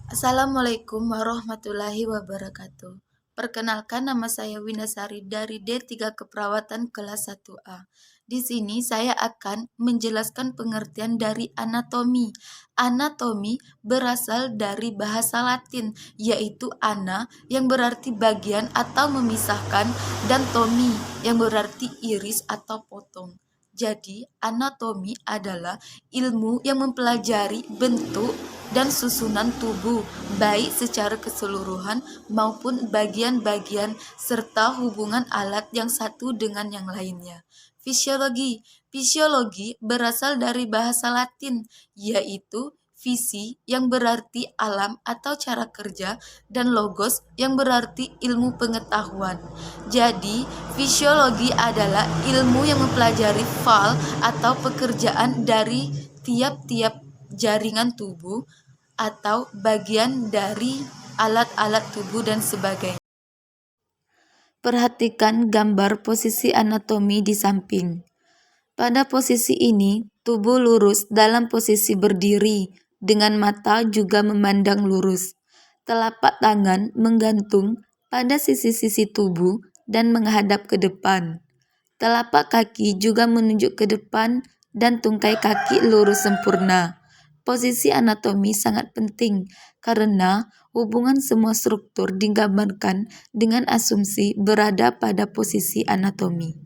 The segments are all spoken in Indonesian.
Assalamualaikum warahmatullahi wabarakatuh. Perkenalkan, nama saya Winasari dari D3 Keperawatan kelas 1A. Di sini saya akan menjelaskan pengertian dari anatomi. Anatomi berasal dari bahasa Latin, yaitu ana yang berarti bagian atau memisahkan dan tomi yang berarti iris atau potong. Jadi, anatomi adalah ilmu yang mempelajari bentuk dan susunan tubuh, baik secara keseluruhan maupun bagian-bagian serta hubungan alat yang satu dengan yang lainnya. Fisiologi. Fisiologi berasal dari bahasa Latin, yaitu visi yang berarti alam atau cara kerja dan logos yang berarti ilmu pengetahuan. Jadi, fisiologi adalah ilmu yang mempelajari fal atau pekerjaan dari tiap-tiap jaringan tubuh atau bagian dari alat-alat tubuh dan sebagainya. Perhatikan gambar posisi anatomi di samping. Pada posisi ini, tubuh lurus dalam posisi berdiri, dengan mata juga memandang lurus. Telapak tangan menggantung pada sisi-sisi tubuh dan menghadap ke depan. Telapak kaki juga menunjuk ke depan dan tungkai kaki lurus sempurna. Posisi anatomi sangat penting karena hubungan semua struktur digambarkan dengan asumsi berada pada posisi anatomi.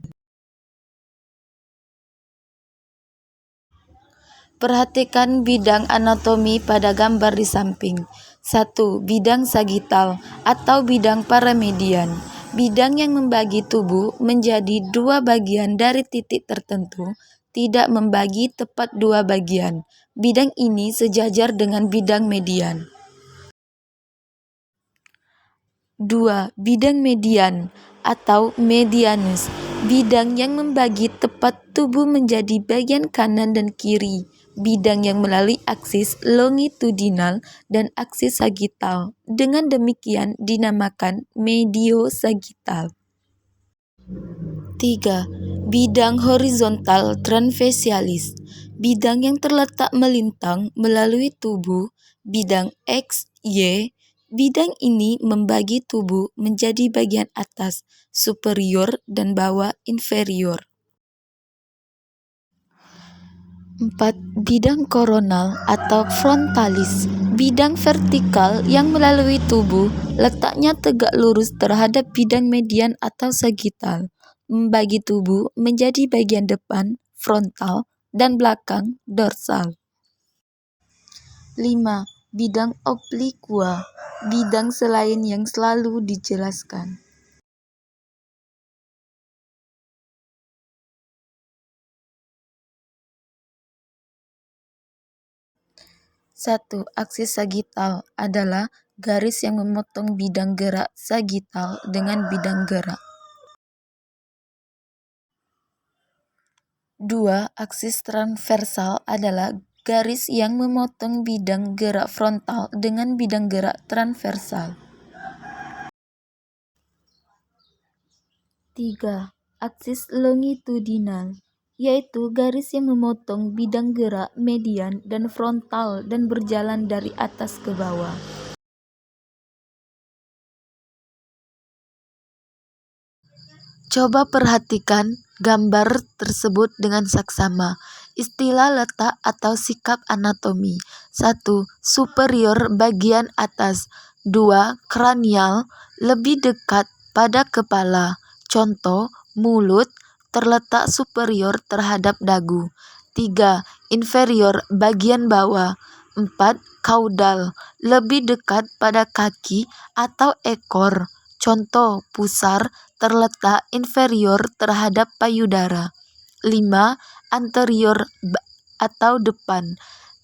Perhatikan bidang anatomi pada gambar di samping. 1. Bidang sagital atau bidang paramedian. Bidang yang membagi tubuh menjadi dua bagian dari titik tertentu, tidak membagi tepat dua bagian. Bidang ini sejajar dengan bidang median. 2. Bidang median atau medianus. Bidang yang membagi tepat tubuh menjadi bagian kanan dan kiri. Bidang yang melalui aksis longitudinal dan aksis sagital. Dengan demikian dinamakan mediosagittal. 3. Bidang horizontal transversalis. Bidang yang terletak melintang melalui tubuh, bidang X, Y. Bidang ini membagi tubuh menjadi bagian atas, superior, dan bawah, inferior. 4. Bidang koronal atau frontalis. Bidang vertikal yang melalui tubuh, letaknya tegak lurus terhadap bidang median atau sagital, membagi tubuh menjadi bagian depan, frontal, dan belakang, dorsal. 5. Bidang obliqua. Bidang selain yang selalu dijelaskan. 1. Aksis sagital adalah garis yang memotong bidang gerak sagital dengan bidang gerak. 2. Aksis transversal adalah garis yang memotong bidang gerak frontal dengan bidang gerak transversal. 3. Aksis longitudinal, yaitu garis yang memotong bidang gerak median dan frontal dan berjalan dari atas ke bawah. Coba perhatikan gambar tersebut dengan saksama. Istilah letak atau sikap anatomi. 1. Superior bagian atas. 2. Kranial, lebih dekat pada kepala. Contoh, mulut terletak superior terhadap dagu. 3. Inferior bagian bawah. 4. Kaudal, lebih dekat pada kaki atau ekor. Contoh, pusar terletak inferior terhadap payudara. 5. Anterior atau depan,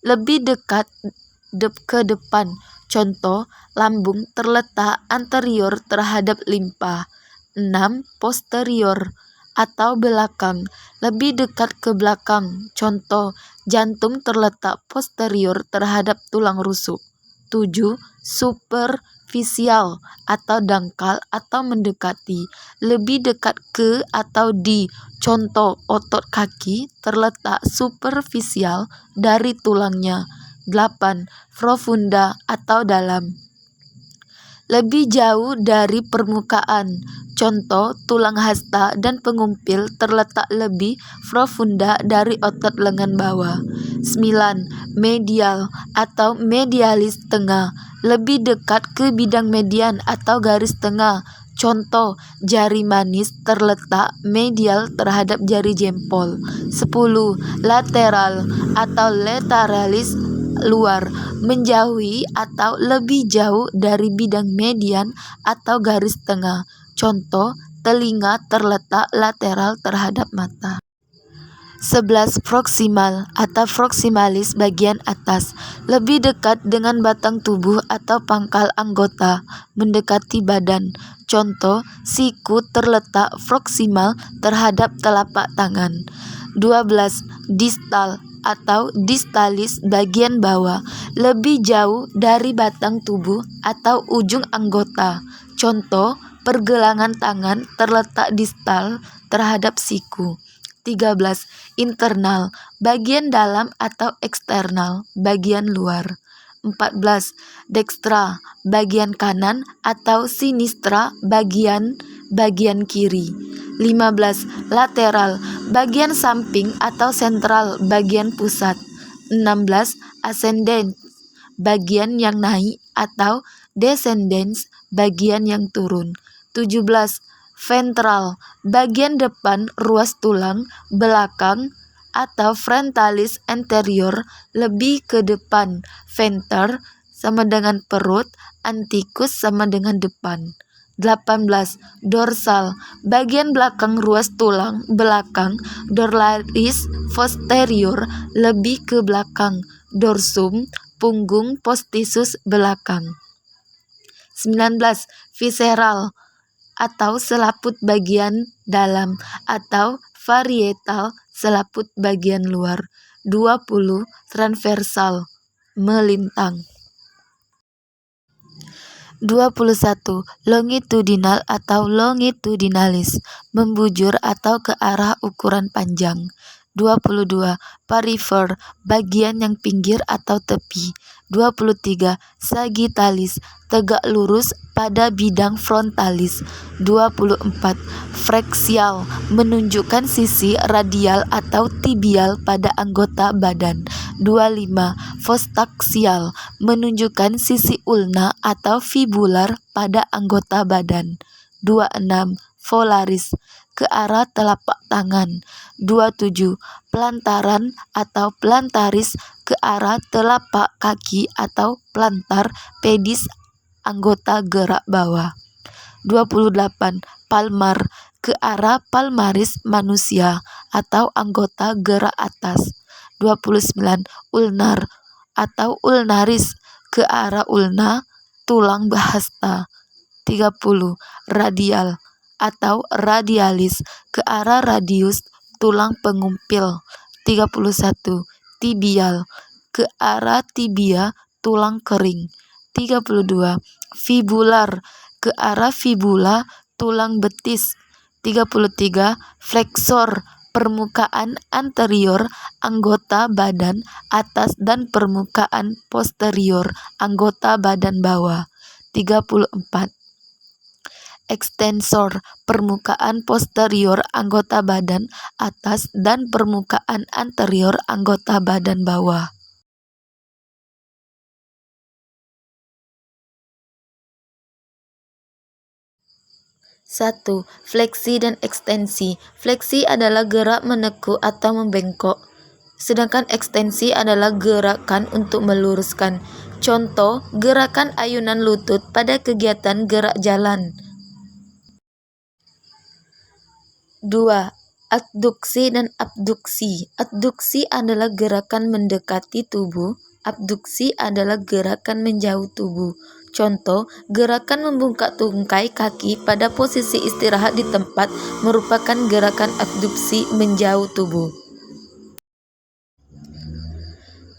lebih dekat ke depan. Contoh, lambung terletak anterior terhadap limpa. 6. Posterior atau belakang, lebih dekat ke belakang. Contoh, jantung terletak posterior terhadap tulang rusuk. 7. Superficial atau dangkal atau mendekati, lebih dekat ke atau di. Contoh, otot kaki terletak superficial dari tulangnya. 8. Profunda atau dalam. Lebih jauh dari permukaan. Contoh, tulang hasta dan pengumpil terletak lebih profunda dari otot lengan bawah. 9. Medial atau medialis tengah. Lebih dekat ke bidang median atau garis tengah. Contoh, jari manis terletak medial terhadap jari jempol. 10. Lateral atau lateralis luar, menjauhi atau lebih jauh dari bidang median atau garis tengah. Contoh, telinga terletak lateral terhadap mata. 11. Proksimal atau proksimalis bagian atas, lebih dekat dengan batang tubuh atau pangkal anggota, mendekati badan. Contoh, siku terletak proksimal terhadap telapak tangan. 12. Distal atau distalis bagian bawah, lebih jauh dari batang tubuh atau ujung anggota. Contoh, pergelangan tangan terletak distal terhadap siku. 13. Internal, bagian dalam atau eksternal, bagian luar. 14. Dextra, bagian kanan atau sinistra, bagian kiri. 15. Lateral, bagian samping atau sentral, bagian pusat. 16. Ascendent, bagian yang naik atau descendens, bagian yang turun. 17. Ventral, bagian depan ruas tulang belakang atau frontalis anterior, lebih ke depan. Venter sama dengan perut, anticus sama dengan depan. 18. Dorsal, bagian belakang ruas tulang belakang, dorsalis posterior, lebih ke belakang. Dorsum, punggung posticus belakang. 19. Visceral atau selaput bagian dalam atau varietal selaput bagian luar. 20. Transversal, melintang. 21. Longitudinal atau longitudinalis, membujur atau ke arah ukuran panjang. 22. Perifer, bagian yang pinggir atau tepi. 23. Sagittalis, tegak lurus pada bidang frontalis. 24. Freksial, menunjukkan sisi radial atau tibial pada anggota badan. 25. Fostaksial, menunjukkan sisi ulna atau fibular pada anggota badan. 26. Polaris, ke arah telapak tangan. 27. Plantaran atau plantaris, ke arah telapak kaki atau plantar pedis anggota gerak bawah. 28. Palmar, ke arah palmaris manusia atau anggota gerak atas. 29. Ulnar atau ulnaris, ke arah ulna tulang hasta. 30. Radial atau radialis, ke arah radius tulang pengumpil. 31. Tibial, ke arah tibia tulang kering. 32. Fibular, ke arah fibula tulang betis. 33. Flexor, permukaan anterior anggota badan atas dan permukaan posterior anggota badan bawah. 34. Extensor, permukaan posterior anggota badan atas dan permukaan anterior anggota badan bawah. Satu. Fleksi dan ekstensi. Fleksi adalah gerak menekuk atau membengkok, sedangkan ekstensi adalah gerakan untuk meluruskan. Contoh, gerakan ayunan lutut pada kegiatan gerak jalan. 2. Adduksi dan abduksi. Adduksi adalah gerakan mendekati tubuh, abduksi adalah gerakan menjauh tubuh. Contoh, gerakan membungkak tungkai kaki pada posisi istirahat di tempat merupakan gerakan abduksi menjauh tubuh.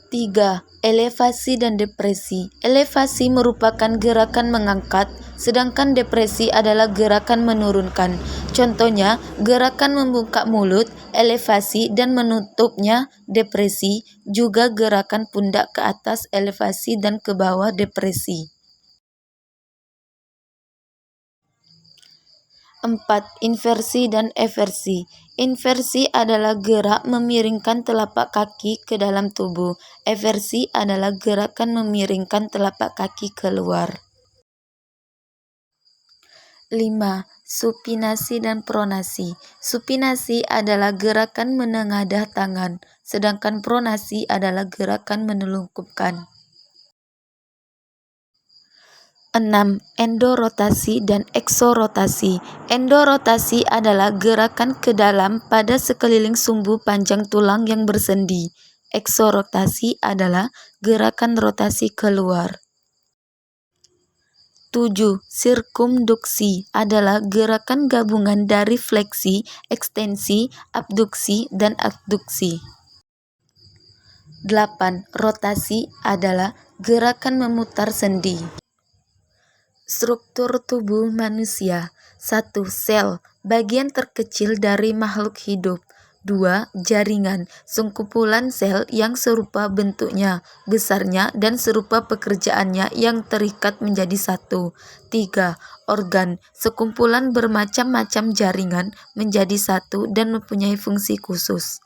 3. Elevasi dan depresi. Elevasi merupakan gerakan mengangkat, sedangkan depresi adalah gerakan menurunkan. Contohnya, gerakan membuka mulut, elevasi dan menutupnya, depresi, juga gerakan pundak ke atas, elevasi dan ke bawah, depresi. 4. Inversi dan eversi. Inversi adalah gerak memiringkan telapak kaki ke dalam tubuh. Eversi adalah gerakan memiringkan telapak kaki keluar. 5. Supinasi dan pronasi. Supinasi adalah gerakan menengadah tangan, sedangkan pronasi adalah gerakan menelungkupkan. 6. Endorotasi dan eksorotasi. Endorotasi adalah gerakan ke dalam pada sekeliling sumbu panjang tulang yang bersendi. Eksorotasi adalah gerakan rotasi keluar. 7. Sirkumduksi adalah gerakan gabungan dari fleksi, ekstensi, abduksi, dan adduksi. 8. Rotasi adalah gerakan memutar sendi. Struktur tubuh manusia. 1. Sel, bagian terkecil dari makhluk hidup. 2. Jaringan, sengkumpulan sel yang serupa bentuknya, besarnya, dan serupa pekerjaannya yang terikat menjadi satu. 3. Organ, sekumpulan bermacam-macam jaringan menjadi satu dan mempunyai fungsi khusus.